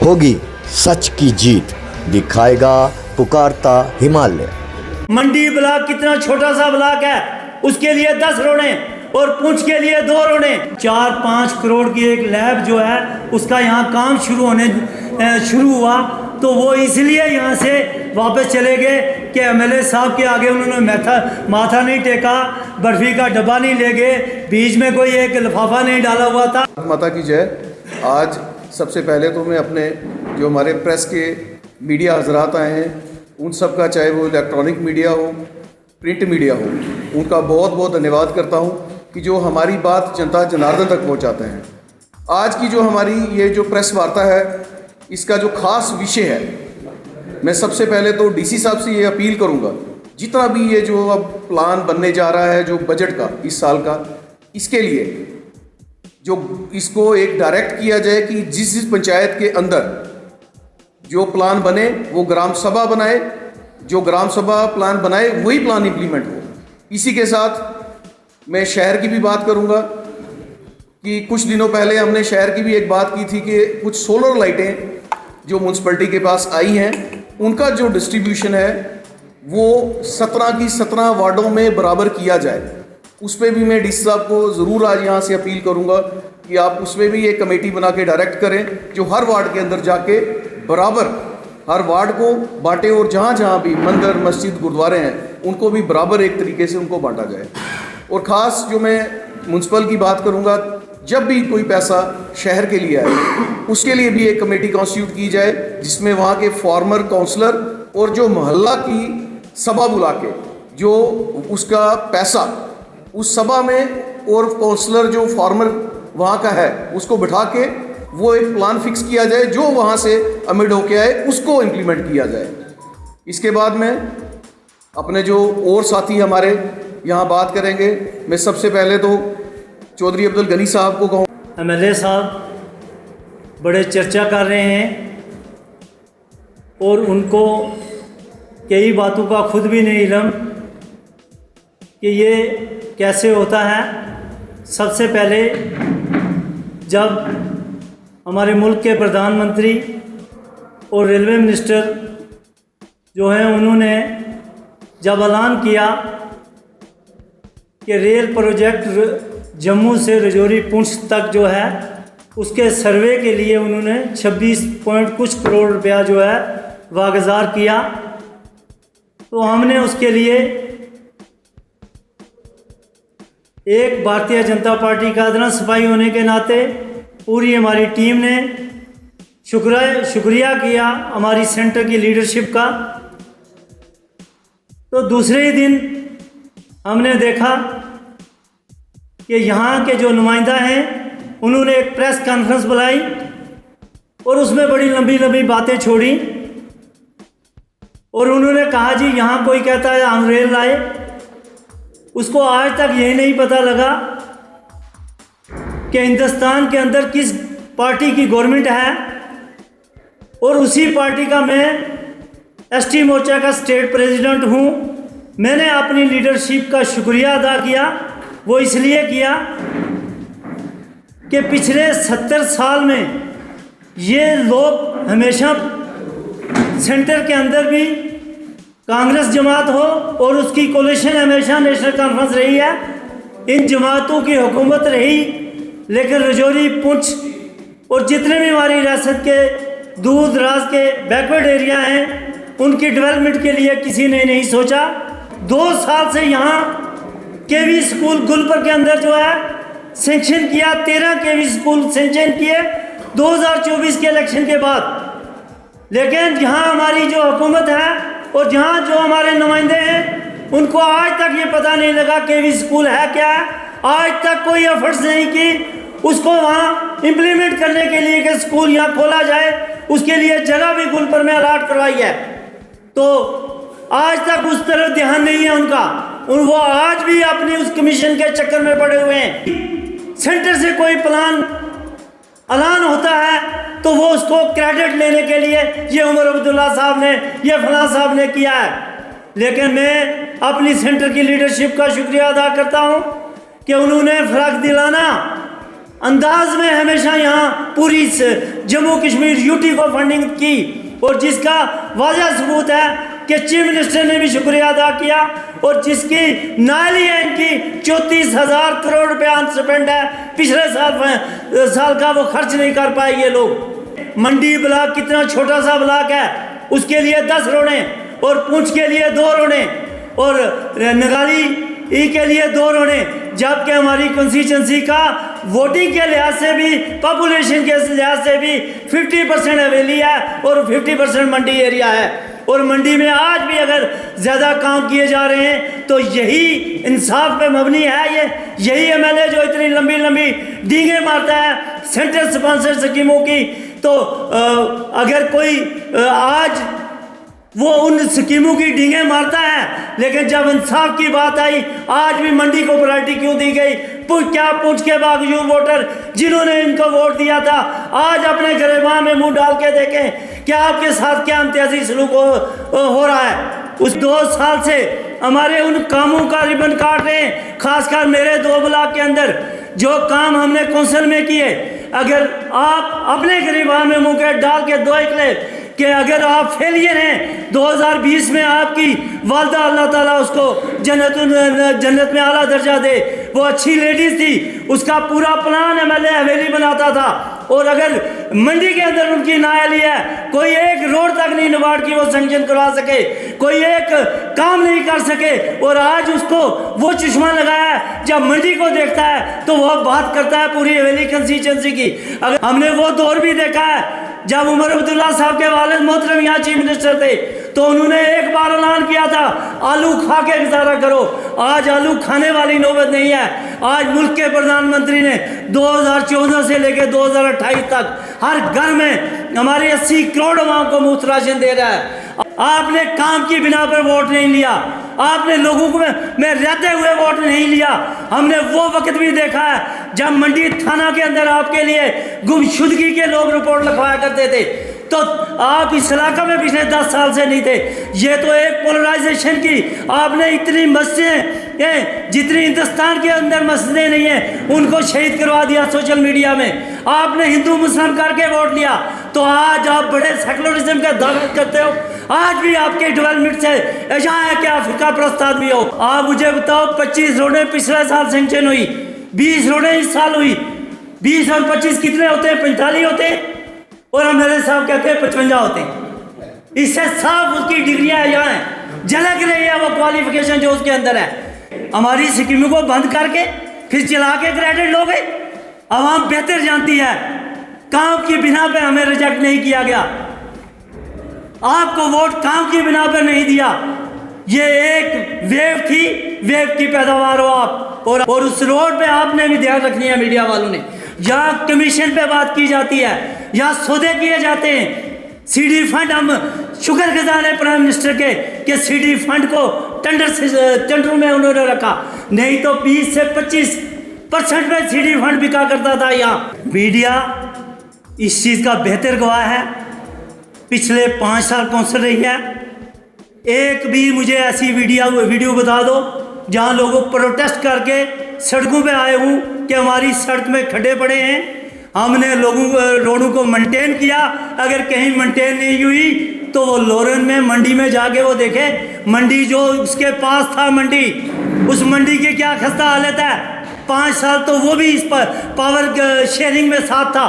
होगी सच की जीत, दिखाएगा पुकारता हिमालय। मंडी ब्लॉक कितना छोटा सा ब्लॉक है, उसके लिए 10 रोड़े और पुंछ के लिए 2 रोड़े। 4-5 करोड़ की एक लैब जो है उसका यहाँ काम शुरू हुआ, तो वो इसलिए यहाँ से वापस चले गए कि एमएलए साहब के आगे उन्होंने माथा नहीं टेका, बर्फी का डब्बा नहीं ले गए, बीच में कोई एक लिफाफा नहीं डाला हुआ था। माता की जय। आज सबसे पहले तो मैं अपने जो हमारे प्रेस के मीडिया हजरात आए हैं उन सब का, चाहे वो इलेक्ट्रॉनिक मीडिया हो, प्रिंट मीडिया हो, उनका बहुत बहुत धन्यवाद करता हूं कि जो हमारी बात जनता जनार्दन तक पहुंचाते हैं। आज की जो हमारी ये जो प्रेस वार्ता है, इसका जो खास विषय है, मैं सबसे पहले तो डीसी साहब से ये अपील करूंगा, जितना भी ये जो अब प्लान बनने जा रहा है जो बजट का इस साल का, इसके लिए जो इसको एक डायरेक्ट किया जाए कि जिस पंचायत के अंदर जो प्लान बने वो ग्राम सभा बनाए, जो ग्राम सभा प्लान बनाए वही प्लान इंप्लीमेंट हो। इसी के साथ मैं शहर की भी बात करूंगा कि कुछ दिनों पहले हमने शहर की भी एक बात की थी कि कुछ सोलर लाइटें जो म्यूनसिपैलिटी के पास आई हैं, उनका जो डिस्ट्रीब्यूशन है वो 17 की 17 वार्डों में बराबर किया जाए। उस पर भी मैं डीसी साहब को ज़रूर आज यहाँ से अपील करूँगा कि आप उस पर भी एक कमेटी बना के डायरेक्ट करें, जो हर वार्ड के अंदर जाके बराबर हर वार्ड को बांटे और जहाँ जहाँ भी मंदिर मस्जिद गुरुद्वारे हैं उनको भी बराबर एक तरीके से उनको बांटा जाए। और ख़ास जो मैं म्यूनसिपल की बात करूँगा, जब भी कोई पैसा शहर के लिए आए उसके लिए भी एक कमेटी कॉन्स्टिट्यूट की जाए, जिसमें वहाँ के फॉर्मर काउंसलर और जो मोहल्ला की सभा बुला के जो उसका पैसा उस सभा में और काउंसलर जो फार्मर वहाँ का है उसको बिठा के वो एक प्लान फिक्स किया जाए, जो वहाँ से अमिड होके आए उसको इम्प्लीमेंट किया जाए। इसके बाद में अपने जो और साथी हमारे यहाँ बात करेंगे, मैं सबसे पहले तो चौधरी अब्दुल गनी साहब को कहूँ। एमएलए साहब बड़े चर्चा कर रहे हैं और उनको कई बातों का खुद भी नहीं इल्म कि ये कैसे होता है। सबसे पहले जब हमारे मुल्क के प्रधानमंत्री और रेलवे मिनिस्टर जो हैं उन्होंने जब ऐलान किया कि रेल प्रोजेक्ट जम्मू से रजौरी पुंछ तक जो है उसके सर्वे के लिए उन्होंने 26 पॉइंट कुछ करोड़ रुपया जो है वागजार किया, तो हमने उसके लिए एक भारतीय जनता पार्टी का अदना सिपाही होने के नाते पूरी हमारी टीम ने शुक्रिया किया हमारी सेंटर की लीडरशिप का। तो दूसरे ही दिन हमने देखा कि यहाँ के जो नुमाइंदा हैं उन्होंने एक प्रेस कॉन्फ्रेंस बुलाई और उसमें बड़ी लंबी लंबी बातें छोड़ी और उन्होंने कहा जी यहाँ कोई कहता है हम रेल लाए, उसको आज तक यही नहीं पता लगा कि हिंदुस्तान के अंदर किस पार्टी की गवर्नमेंट है, और उसी पार्टी का मैं एसटी मोर्चा का स्टेट प्रेसिडेंट हूँ। मैंने अपनी लीडरशिप का शुक्रिया अदा किया, वो इसलिए किया कि पिछले 70 साल में ये लोग हमेशा सेंटर के अंदर भी कांग्रेस जमात हो और उसकी कोलिशन हमेशा नेशनल कॉन्फ्रेंस रही है, इन जमातों की हुकूमत रही, लेकिन रजौरी पुंछ और जितने भी हमारी रियासत के दूर दराज के बैकवर्ड एरिया हैं उनकी डेवलपमेंट के लिए किसी ने नहीं सोचा। 2 साल से यहाँ केवी स्कूल गुलपर के अंदर जो है सेंक्शन किया, 13 केवी स्कूल सेंक्शन किए 2024 के इलेक्शन के बाद, लेकिन यहाँ हमारी जो हुकूमत है और जहाँ जो हमारे नुमाइंदे हैं उनको आज तक ये पता नहीं लगा केवी स्कूल है क्या है। आज तक कोई एफर्ट्स नहीं की उसको वहाँ इम्प्लीमेंट करने के लिए कि स्कूल यहाँ खोला जाए, उसके लिए जगह भी गुलपर में अलाट करवाई है, तो आज तक उस तरफ ध्यान नहीं है उनका। वो आज भी अपनी उस कमीशन के चक्कर में पड़े हुए हैं। सेंटर से कोई प्लान ऐलान होता है तो वो उसको क्रेडिट लेने के लिए ये उमर अब्दुल्ला साहब ने, ये फलां साहब ने किया है, लेकिन मैं अपनी सेंटर की लीडरशिप का शुक्रिया अदा करता हूँ कि उन्होंने फ़र्क दिलाना अंदाज में हमेशा यहाँ पूरी जम्मू कश्मीर यूटी को फंडिंग की, और जिसका वाज़ह सबूत है कि चीफ मिनिस्टर ने भी शुक्रिया अदा किया, और जिसकी नाली है इनकी 34,000 करोड़ रुपया अनस्पेंड है, पिछले साल का वो खर्च नहीं कर पाए ये लोग। मंडी ब्लॉक कितना छोटा सा ब्लॉक है, उसके लिए 10 रोड़े, और पूंछ के लिए 2 रोड़े, और नगाली के लिए 2 रोड़े, जबकि हमारी कॉन्स्टिट्यूंसी का वोटिंग के लिहाज से भी, पॉपुलेशन के लिहाज से भी 50% हवेली है और 50% मंडी एरिया है। और मंडी में आज भी अगर ज़्यादा काम किए जा रहे हैं तो यही इंसाफ पे मबनी है। यही एमएलए जो इतनी लंबी लंबी डींगे मारता है सेंट्रल स्पॉन्सर स्कीमों की, तो अगर कोई आज वो उन स्कीमों की डींगे मारता है, लेकिन जब इंसाफ की बात आई, आज भी मंडी को प्रायोरिटी क्यों दी गई? क्या पूछ के बावजूद वोटर जिन्होंने इनको वोट दिया था आज अपने गिरबान में मुंह डाल के देखें क्या आपके साथ क्या इम्तियाजी सलूक हो रहा है। उस 2 साल से हमारे उन कामों का रिबन काट रहे हैं, खासकर मेरे 2 ब्लॉक के अंदर जो काम हमने कौंसिल में किए। अगर आप अपने गिरबान में मुंह के डाल के दो निकले कि अगर आप फेलियर हैं, 2020 में आपकी वालदा अल्लाह ताला उसको जन्नत में आला दर्जा दे, वो अच्छी लेडीज थी, उसका पूरा प्लान एमएलए हवेली बनाता था, और अगर मंडी के अंदर उनकी नाअहली है, कोई एक रोड तक नहीं नाबार्ड की वो सैंक्शन करवा सके, कोई एक काम नहीं कर सके, और आज उसको वो चश्मा लगाया है, जब मंडी को देखता है तो वह बात करता है पूरी हवेली कंस्टिट्यूंसी की। अगर हमने वो दौर भी देखा है जब उमर अब्दुल्ला साहब के वालिद मोहतरम यहाँ चीफ मिनिस्टर थे, तो उन्होंने एक बार ऐलान किया था आलू खा के गुजारा करो। आज आलू खाने वाली नौबत नहीं है। आज मुल्क के प्रधानमंत्री ने 2014 से लेकर 2028 तक हर घर में हमारे 80 करोड़ आवाम को मुफ्त राशन दे रहा है। आपने काम की बिना पर वोट नहीं लिया, आपने लोगों को में रहते हुए वोट नहीं लिया। हमने वो वक्त भी देखा है जब मंडी थाना के अंदर आपके लिए गुमशुदगी के लोग रिपोर्ट लिखवाया करते थे, तो आप इस इलाका में पिछले 10 साल से नहीं थे। ये तो एक पोलराइजेशन की आपने इतनी मस्जिदें, जितनी हिंदुस्तान के अंदर मस्जिदें नहीं हैं, उनको शहीद करवा दिया सोशल मीडिया में। आपने हिंदू मुस्लिम करके वोट लिया, तो आज आप बड़े सेकुलरिज्म का दावा करते हो। आज भी आपके डेवलपमेंट से ऐसा है कि आप फिरका प्रस्त आदमी हो। आप मुझे बताओ 25 रोडें पिछले साल सेंक्शन हुई, 20 रोडें इस साल हुई। 20 और 25 कितने होते हैं? 45 होते हैं, और हम मेरे साहब कहते हैं 55 होते हैं। इससे साफ उसकी डिग्रियां यहाँ हैं, झलक रही है वो क्वालिफिकेशन जो उसके अंदर है। हमारी स्कीमों को बंद करके फिर चला के क्रेडिट लोगे। आवाम बेहतर जानती है काम की बिना पे हमें रिजेक्ट नहीं किया गया, आपको वोट काम की बिना पर नहीं दिया। ये एक वेव थी, वेव की पैदावार हो आप, और उस रोड पे आपने भी ध्यान रखनी है मीडिया वालों ने। यहाँ कमीशन पे बात की जाती है, यहाँ सौदे किए जाते हैं। सीडी फंड, हम शुक्रगुजार हैं प्राइम मिनिस्टर के कि सीडी फंड को टेंडर में उन्होंने रखा, नहीं तो 20 से 25% में सीडी फंड बिका करता था। यहाँ मीडिया इस चीज़ का बेहतर गवाह है। पिछले 5 साल कौंसिल रही है, एक भी मुझे ऐसी वीडियो बता दो जहाँ लोगों प्रोटेस्ट करके सड़कों पे आए हूँ कि हमारी सड़क में खड्डे पड़े हैं। हमने रोडों को मेंटेन किया, अगर कहीं मेंटेन नहीं हुई तो वो लोरन में मंडी में जाके वो देखे, मंडी जो उसके पास था मंडी, उस मंडी की क्या खस्ता हालत है। 5 साल तो वो भी इस पर पावर शेयरिंग में साथ था।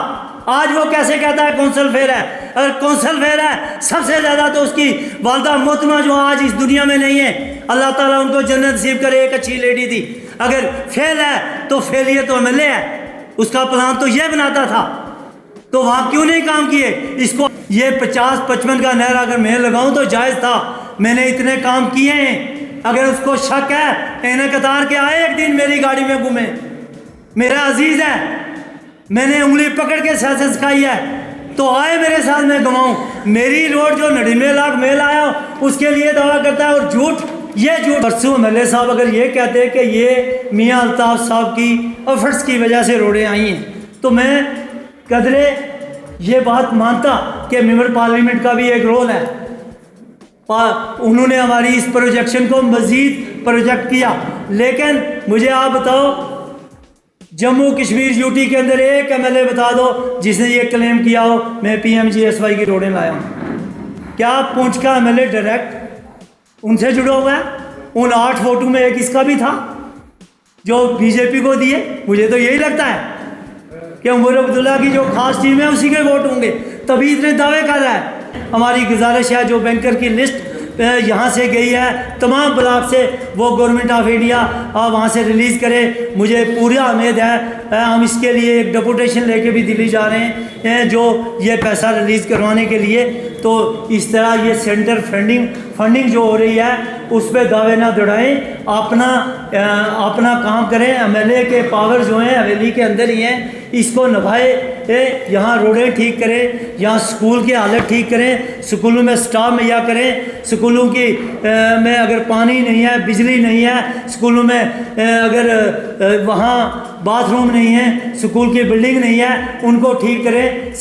आज वो कैसे कहता है कौंसल फेयर है? अगर कौंसल फेयर है, सबसे ज़्यादा तो उसकी वालदा मोहतरमा जो आज इस दुनिया में नहीं है, अल्लाह ताला उनको जन्नत नसीब करे, एक अच्छी लेडी थी। अगर फेल है तो फेलियर तो एमएलए है, उसका प्लान तो ये बनाता था, तो वहाँ क्यों नहीं काम किए? इसको ये 50-55 का नहर अगर मैं लगाऊँ तो जायज़ था, मैंने इतने काम किए हैं। अगर उसको शक है, इन्हें कतार के आए एक दिन मेरी गाड़ी में घूमे, मेरा अजीज़ है, मैंने उंगली पकड़ के सियासत सिखाई है, तो आए मेरे साथ, मैं घुमाऊँ। मेरी रोड जो 99 लाख मेल आया उसके लिए दावा करता है, और झूठ, ये झूठ। परसों एमएलए साहब अगर ये कहते हैं कि ये मियाँ अल्ताफ साहब की एफर्ट्स की वजह से रोडें आई हैं, तो मैं कदरे ये बात मानता कि मेंबर पार्लियामेंट का भी एक रोल है। उन्होंने हमारी इस प्रोजेक्शन को मज़ीद प्रोजेक्ट किया, लेकिन मुझे आप बताओ जम्मू कश्मीर यूटी के अंदर एक एमएलए बता दो जिसने ये क्लेम किया हो मैं पीएमजीएसवाई की रोडें लाया हूँ। क्या पुंछ का एमएलए डायरेक्ट उनसे जुड़ा हुआ है? उन 8 वोटों में एक इसका भी था जो बीजेपी को दिए। मुझे तो यही लगता है कि उमर अब्दुल्ला की जो खास टीम है उसी के वोट होंगे, तभी इतने दावे कर रहा है। हमारी गुजारिश है जो बैंकर की लिस्ट यहाँ से गई है तमाम ब्लॉक से, वो गवर्नमेंट ऑफ इंडिया वहाँ से रिलीज़ करे। मुझे पूरी उम्मीद है हम इसके लिए एक डेपुटेशन लेके भी दिल्ली जा रहे हैं जो ये पैसा रिलीज़ करवाने के लिए। तो इस तरह ये सेंटर फंडिंग जो हो रही है उस पर दावे ना दौड़ाएं, अपना काम करें। एमएलए के पावर जो हैं हवेली के अंदर ही हैं, इसको निभाए। यहाँ रोडें ठीक करें, यहाँ स्कूल की हालत ठीक करें, स्कूलों में स्टाफ मुहैया करें। स्कूलों की में अगर पानी नहीं है, बिजली नहीं है, स्कूलों में अगर वहाँ बाथरूम नहीं है, स्कूल की बिल्डिंग नहीं है, उनको ठीक करें।